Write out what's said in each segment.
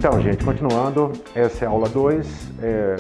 Então, gente, continuando, essa é a aula 2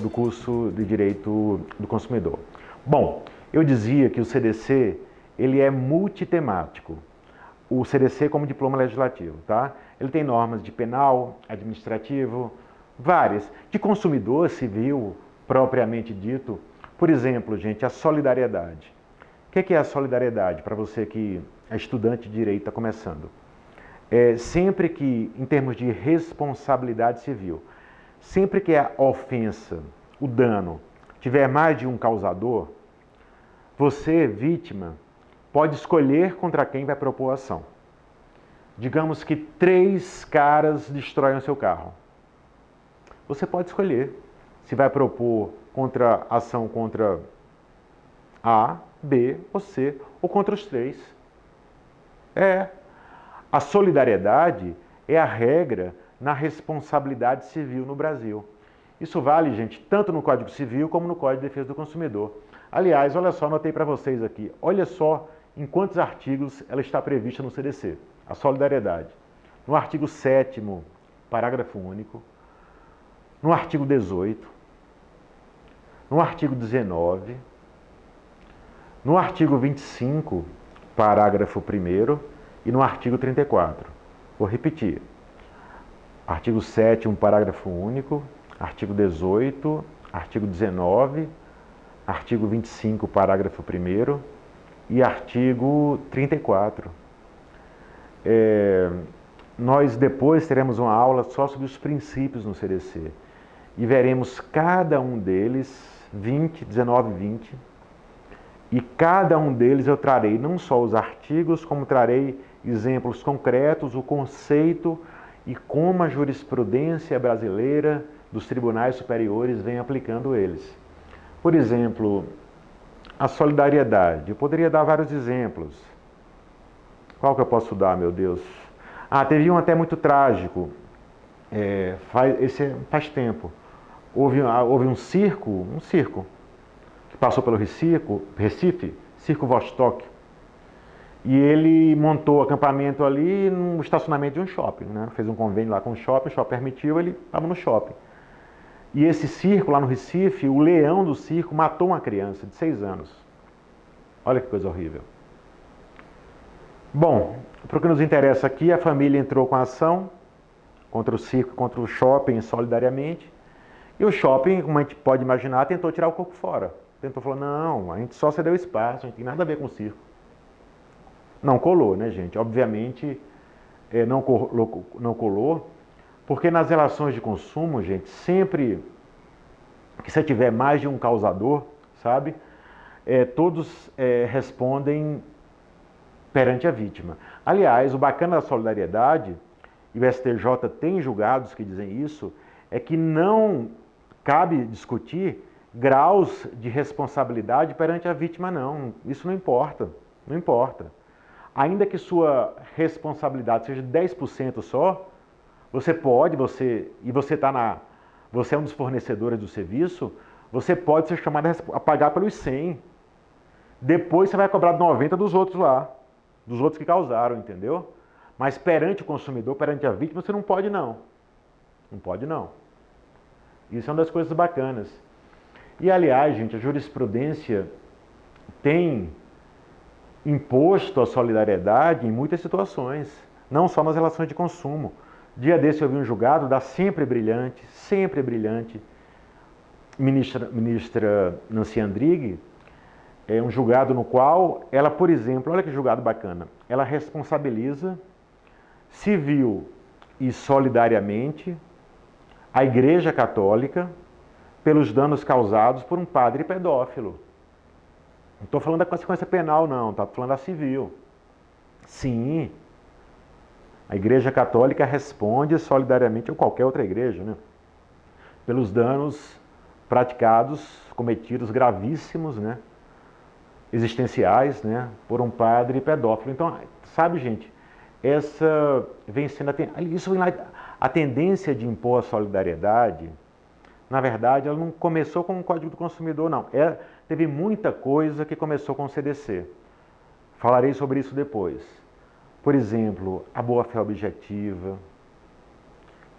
do curso de Direito do Consumidor. Bom, eu dizia que o CDC ele é multitemático. O CDC como diploma legislativo, tá? Ele tem normas de penal, administrativo, várias. De consumidor civil, propriamente dito. Por exemplo, gente, a solidariedade. O que é a solidariedade para você que é estudante de direito, está começando? Sempre que, em termos de responsabilidade civil, sempre que a ofensa, o dano, tiver mais de um causador, você, vítima, pode escolher contra quem vai propor a ação. Digamos que 3 caras destroem o seu carro. Você pode escolher se vai propor ação contra A, B ou C, ou contra os 3. A solidariedade é a regra na responsabilidade civil no Brasil. Isso vale, gente, tanto no Código Civil como no Código de Defesa do Consumidor. Aliás, olha só, anotei para vocês aqui. Olha só em quantos artigos ela está prevista no CDC, a solidariedade. No artigo 7º, parágrafo único, no artigo 18, no artigo 19, no artigo 25, parágrafo 1º, e no artigo 34. Vou repetir. Artigo 7º, parágrafo único, artigo 18, artigo 19, artigo 25, parágrafo 1º e artigo 34. Nós depois teremos uma aula só sobre os princípios no CDC e veremos cada um deles, 20, 19 e 20, e cada um deles eu trarei não só os artigos, como trarei exemplos concretos, o conceito e como a jurisprudência brasileira dos tribunais superiores vem aplicando eles. Por exemplo, a solidariedade. Eu poderia dar vários exemplos. Qual que eu posso dar, meu Deus? Teve um até muito trágico. Faz tempo. Houve um circo que passou pelo Recife, Circo Vostok. E ele montou acampamento ali no estacionamento de um shopping, né? Fez um convênio lá com o shopping permitiu, ele estava no shopping. E esse circo lá no Recife, o leão do circo matou uma criança de 6 anos. Olha que coisa horrível. Bom, para o que nos interessa aqui, a família entrou com a ação contra o circo, contra o shopping, solidariamente. E o shopping, como a gente pode imaginar, tentou tirar o corpo fora. Tentou falar, não, a gente só cedeu espaço, a gente tem nada a ver com o circo. Não colou, né, gente? Obviamente, não colou, porque nas relações de consumo, gente, sempre que você tiver mais de um causador, sabe? Todos respondem perante a vítima. Aliás, o bacana da solidariedade, e o STJ tem julgados que dizem isso, é que não cabe discutir graus de responsabilidade perante a vítima, não. Isso não importa, não importa. Ainda que sua responsabilidade seja 10% só, você é um dos fornecedores do serviço, você pode ser chamado a pagar pelos 100. Depois você vai cobrar 90 dos outros lá, dos outros que causaram, entendeu? Mas perante o consumidor, perante a vítima, você não pode não. Não pode não. Isso é uma das coisas bacanas. E aliás, gente, a jurisprudência tem imposto a solidariedade em muitas situações, não só nas relações de consumo. Dia desse eu vi um julgado da sempre brilhante, ministra Nancy Andrighi, um julgado no qual ela, por exemplo, olha que julgado bacana, ela responsabiliza civil e solidariamente a Igreja Católica pelos danos causados por um padre pedófilo. Não estou falando da consequência penal, não. Estou falando da civil. Sim. A Igreja Católica responde solidariamente, ou qualquer outra igreja, né? Pelos danos praticados, cometidos, gravíssimos, né? Existenciais, né? Por um padre pedófilo. Então, sabe, gente, essa vem sendo a tendência de impor a solidariedade. Na verdade, ela não começou com o Código do Consumidor, não. Teve muita coisa que começou com o CDC. Falarei sobre isso depois. Por exemplo, a boa-fé objetiva,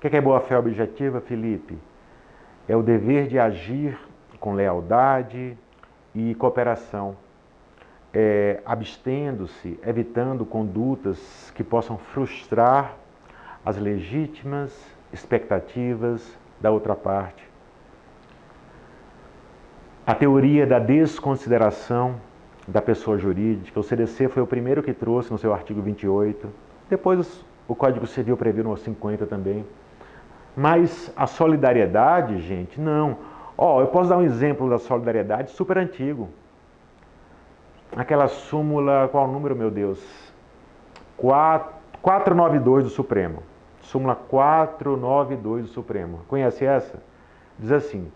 O que é boa-fé objetiva, Felipe? É o dever de agir com lealdade e cooperação, abstendo-se, evitando condutas que possam frustrar as legítimas expectativas da outra parte. A teoria da desconsideração da pessoa jurídica, o CDC foi o primeiro que trouxe no seu artigo 28, depois o Código Civil previu no 50 também. Mas a solidariedade, gente, não. Eu posso dar um exemplo da solidariedade super antigo. Aquela súmula, qual o número, meu Deus? 492 do Supremo. Súmula 492 do Supremo. Conhece essa? Diz assim,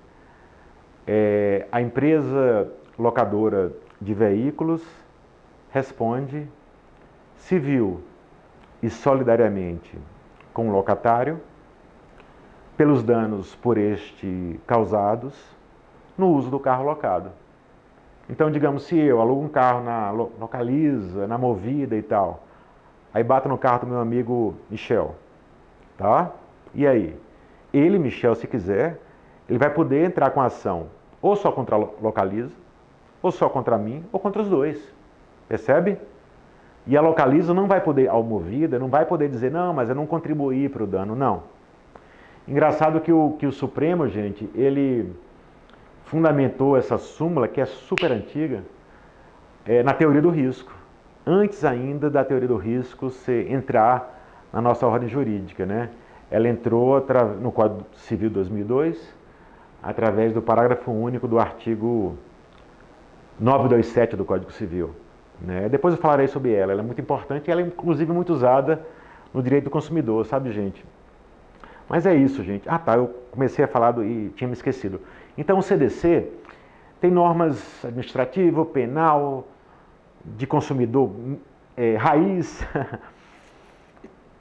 a empresa locadora de veículos responde civil e solidariamente com o locatário pelos danos por este causados no uso do carro locado. Então, digamos, se eu alugo um carro na Localiza, na Movida e tal, aí bato no carro do meu amigo Michel, tá? E aí? Ele, Michel, se quiser, ele vai poder entrar com ação ou só contra a Localiza, ou só contra mim, ou contra os dois. Percebe? E a Localiza não vai poder, a Movida, não vai poder dizer, não, mas eu não contribuí para o dano, não. Engraçado que o Supremo, gente, ele fundamentou essa súmula, que é super antiga, na teoria do risco. Antes ainda da teoria do risco entrar na nossa ordem jurídica, né? Ela entrou no Código Civil 2002, através do parágrafo único do artigo 927 do Código Civil. Né? Depois eu falarei sobre ela, ela é muito importante e ela é inclusive muito usada no direito do consumidor, sabe, gente? Mas é isso, gente. Eu comecei a falar e tinha me esquecido. Então o CDC tem normas administrativo, penal, de consumidor, raiz,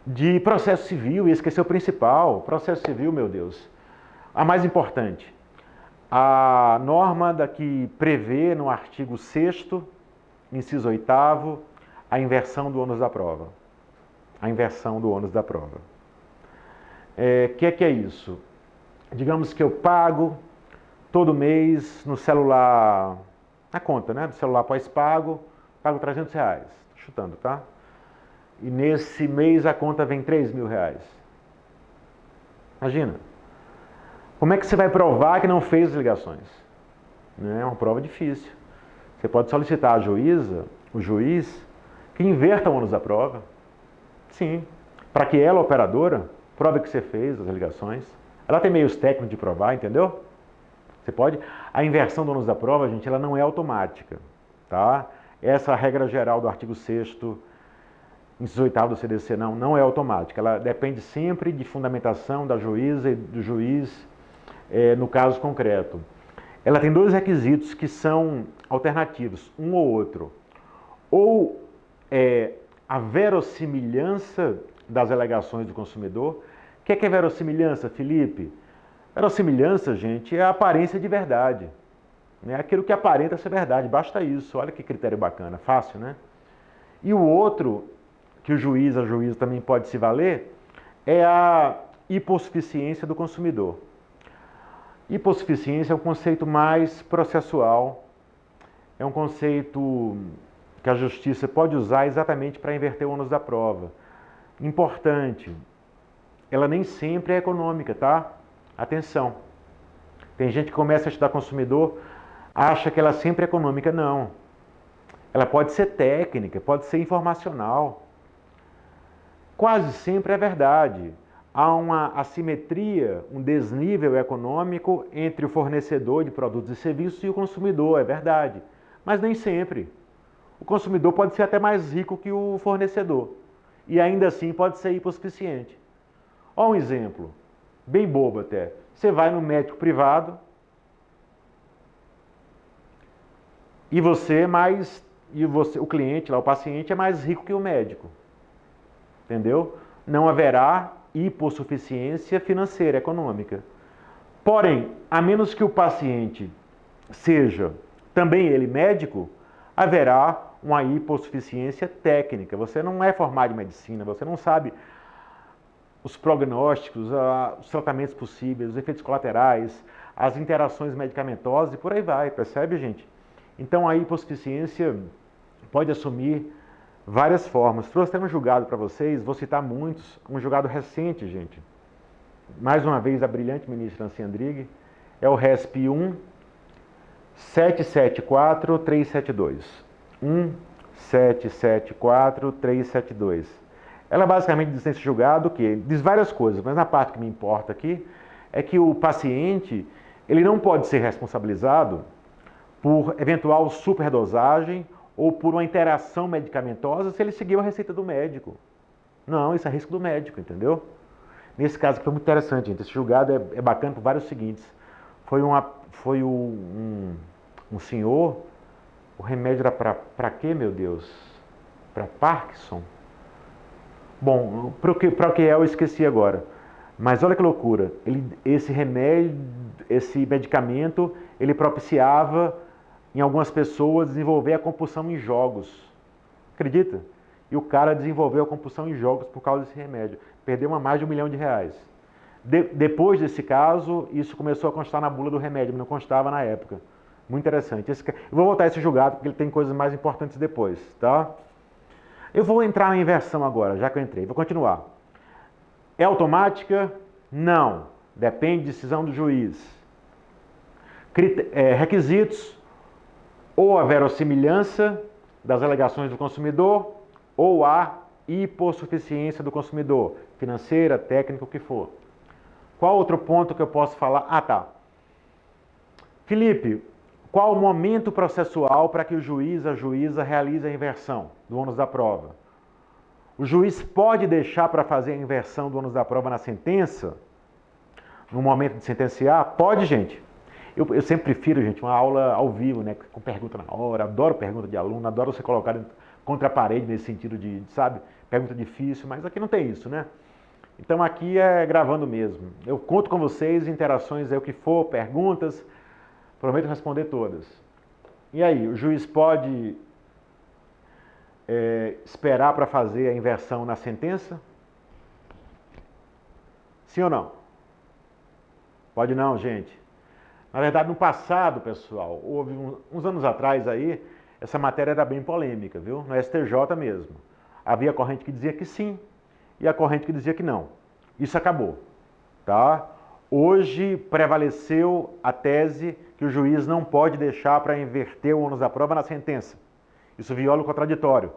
de processo civil, e esqueceu o principal, processo civil, meu Deus. A mais importante, a norma que prevê no artigo 6º, inciso 8º, a inversão do ônus da prova. A inversão do ônus da prova. Que é isso? Digamos que eu pago todo mês no celular, na conta, né? Do celular pós-pago, pago R$300, chutando, tá? E nesse mês a conta vem R$3.000. Imagina. Como é que você vai provar que não fez as ligações? É uma prova difícil. Você pode solicitar à juíza, o juiz, que inverta o ônus da prova. Sim. Para que ela, operadora, prove que você fez as ligações. Ela tem meios técnicos de provar, entendeu? Você pode... A inversão do ônus da prova, gente, ela não é automática, tá? Essa regra geral do artigo 6º, inciso 8º do CDC, não é automática. Ela depende sempre de fundamentação da juíza e do juiz, no caso concreto. Ela tem dois requisitos que são alternativos, um ou outro. Ou a verossimilhança das alegações do consumidor. O que é verossimilhança, Felipe? Verossimilhança, gente, é a aparência de verdade. É aquilo que aparenta ser verdade, basta isso. Olha que critério bacana, fácil, né? E o outro, que o juiz, a juíza também pode se valer, é a hipossuficiência do consumidor. Hipossuficiência é um conceito mais processual, é um conceito que a justiça pode usar exatamente para inverter o ônus da prova. Importante, ela nem sempre é econômica, tá? Atenção. Tem gente que começa a estudar consumidor, acha que ela sempre é econômica. Não. Ela pode ser técnica, pode ser informacional. Quase sempre é verdade. Há uma assimetria, um desnível econômico entre o fornecedor de produtos e serviços e o consumidor, é verdade. Mas nem sempre. O consumidor pode ser até mais rico que o fornecedor. E ainda assim pode ser hipossuficiente. Olha um exemplo, bem bobo até. Você vai no médico privado e o cliente, lá, o paciente, é mais rico que o médico. Entendeu? Não haverá hipossuficiência financeira, econômica. Porém, a menos que o paciente seja também ele médico, haverá uma hipossuficiência técnica. Você não é formado em medicina, você não sabe os prognósticos, os tratamentos possíveis, os efeitos colaterais, as interações medicamentosas e por aí vai, percebe, gente? Então a hipossuficiência pode assumir várias formas. Trouxe até um julgado para vocês, vou citar muitos, um julgado recente, gente. Mais uma vez, a brilhante ministra Nancy Andrighi, é o RESP 1774372. 1774372. Ela basicamente diz nesse julgado que diz várias coisas, mas na parte que me importa aqui é que o paciente ele não pode ser responsabilizado por eventual superdosagem ou por uma interação medicamentosa se ele seguiu a receita do médico. Não, isso é risco do médico, entendeu? Nesse caso que foi muito interessante, gente. Esse julgado é bacana por vários seguintes. Foi um senhor, o remédio era para quê, meu Deus? Para Parkinson? Bom, para o que é eu esqueci agora. Mas olha que loucura, esse remédio, esse medicamento, ele propiciava em algumas pessoas desenvolver a compulsão em jogos. Acredita? E o cara desenvolveu a compulsão em jogos por causa desse remédio. Perdeu mais de R$1 milhão. Depois desse caso, isso começou a constar na bula do remédio, mas não constava na época. Muito interessante. Eu vou voltar a esse julgado, porque ele tem coisas mais importantes depois, tá? Eu vou entrar na inversão agora, já que eu entrei. Vou continuar. É automática? Não. Depende de decisão do juiz. Requisitos: ou a verossimilhança das alegações do consumidor, ou a hipossuficiência do consumidor, financeira, técnica, o que for. Qual outro ponto que eu posso falar? Ah, tá. Felipe, qual o momento processual para que o juiz, a juíza, realize a inversão do ônus da prova? O juiz pode deixar para fazer a inversão do ônus da prova na sentença? No momento de sentenciar? Pode, gente. Eu sempre prefiro, gente, uma aula ao vivo, né, com pergunta na hora. Adoro pergunta de aluno, adoro você colocar contra a parede nesse sentido de, sabe, pergunta difícil, mas aqui não tem isso, né? Então aqui é gravando mesmo. Eu conto com vocês, interações é o que for, perguntas, prometo responder todas. E aí, o juiz pode esperar para fazer a inversão na sentença? Sim ou não? Pode não, gente. Na verdade, no passado, pessoal, houve uns anos atrás aí, essa matéria era bem polêmica, viu? No STJ mesmo. Havia a corrente que dizia que sim e a corrente que dizia que não. Isso acabou, tá? Hoje prevaleceu a tese que o juiz não pode deixar para inverter o ônus da prova na sentença. Isso viola o contraditório.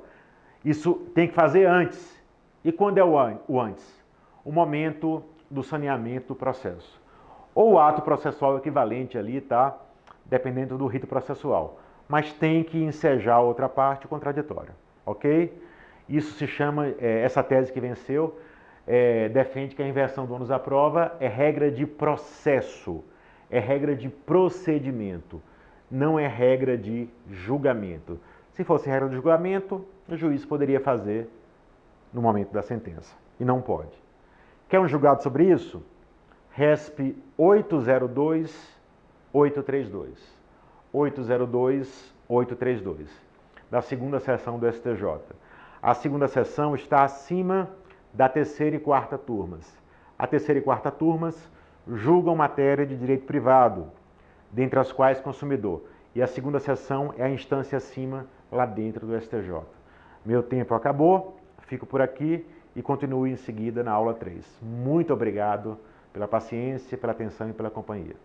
Isso tem que fazer antes. E quando é o antes? O momento do saneamento do processo. Ou o ato processual equivalente ali, tá? Dependendo do rito processual. Mas tem que ensejar a outra parte, o contraditório, ok? Isso se chama, essa tese que venceu, defende que a inversão do ônus da prova é regra de processo, é regra de procedimento, não é regra de julgamento. Se fosse regra de julgamento, o juiz poderia fazer no momento da sentença, e não pode. Quer um julgado sobre isso? RESP 802-832. 802-832, da segunda sessão do STJ. A segunda sessão está acima da terceira e quarta turmas. A terceira e quarta turmas julgam matéria de direito privado, dentre as quais consumidor. E a segunda sessão é a instância acima, lá dentro do STJ. Meu tempo acabou, fico por aqui e continuo em seguida na aula 3. Muito obrigado pela paciência, pela atenção e pela companhia.